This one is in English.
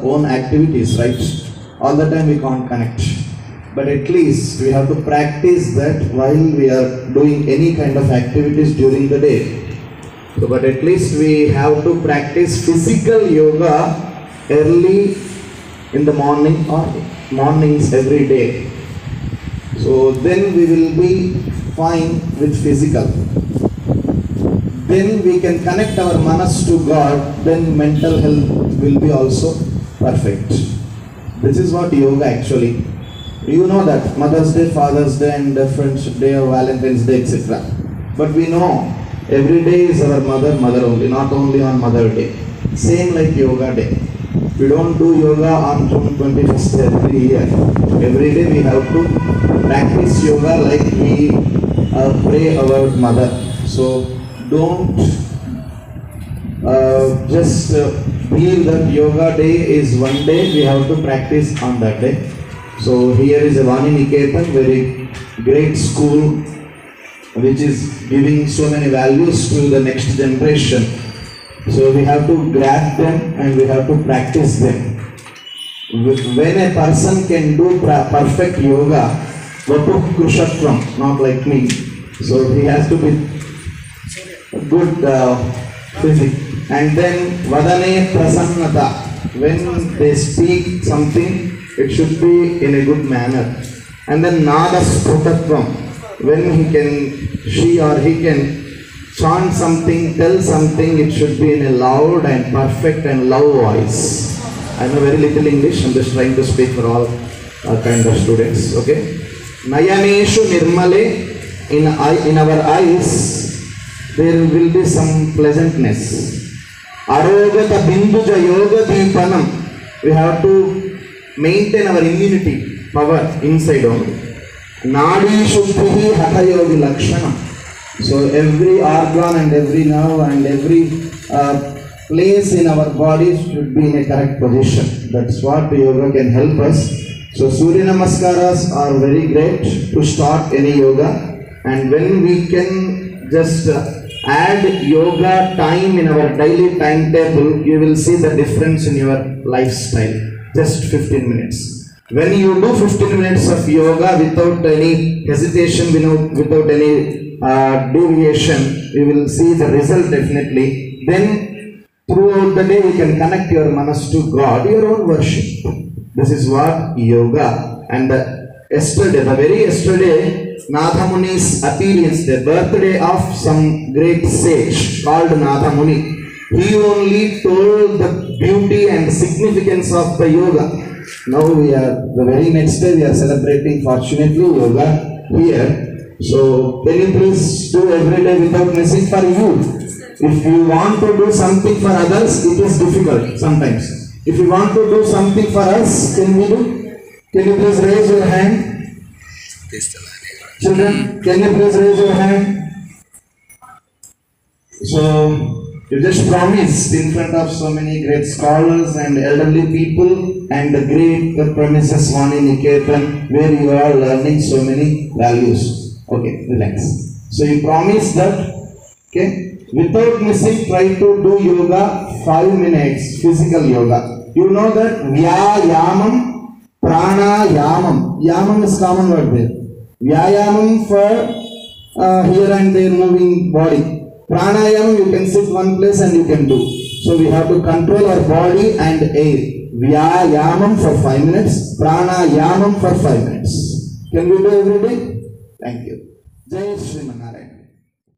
own activities, right? All the time we can't connect. But at least we have to practice that while we are doing any kind of activities during the day. So, but at least we have to practice physical yoga early in the morning or mornings every day. So then we will be fine with physical. Then we can connect our manas to God, then mental health will be also perfect. This is what yoga actually. You know that Mother's Day, Father's Day and Friendship Day or Valentine's Day, etc. But we know every day is our mother only, not only on Mother Day. Same like yoga day. We don't do yoga on June 21st every year. Every day we have to practice yoga like we pray our mother. So don't just believe that yoga day is one day, we have to practice on that day. So here is a Vani Niketan, very great school which is giving so many values to the next generation. So we have to grab them and we have to practice them. When a person can do perfect yoga, Vatu Krushatvam, not like me, so he has to be good physics. And then Vadane Prasannata, when they speak something, it should be in a good manner. And then Nada Sprutatvam, when she or he can chant something, tell something, it should be in a loud and perfect and loud voice. I know very little English, I'm just trying to speak for all kind of students, okay? Nayaneshu Nirmale, in our eyes, there will be some pleasantness. Arogata Binduja Yoga Deepanam, we have to maintain our immunity power inside only. Nadi Shuddhi Hatha Yogi Lakshanam. So every organ and every nerve and every place in our body should be in a correct position. That's what yoga can help us. So Surya Namaskaras are very great to start any yoga. And when we can just add yoga time in our daily timetable, you will see the difference in your lifestyle. Just 15 minutes. When you do 15 minutes of yoga without any hesitation, without any deviation, you will see the result definitely. Then throughout the day you can connect your manas to God, your own worship. This is what yoga. And yesterday, the very yesterday, Natha Muni's appearance, the birthday of some great sage called Natha Muni. He only told the beauty and significance of the yoga. Now the very next day we are celebrating fortunately yoga here. So can you please do every day without missing for you? If you want to do something for others, it is difficult sometimes. If you want to do something for us, can we do? Can you please raise your hand? Children, can you please raise your hand? So you just promised in front of so many great scholars and elderly people and the great premises Vani Niketan where you are learning so many values. Okay, relax. So you promised that, okay, without missing, try to do yoga 5 minutes, physical yoga. You know that Vyayamam, Pranayamam. Yamam is common word there. Vyayamam for here and there moving body. Pranayama, you can sit one place and you can do. So we have to control our body and air. Vyayamam for 5 minutes, Pranayamam for 5 minutes. Can we do every day? Thank you. Jai Sriman Narayana.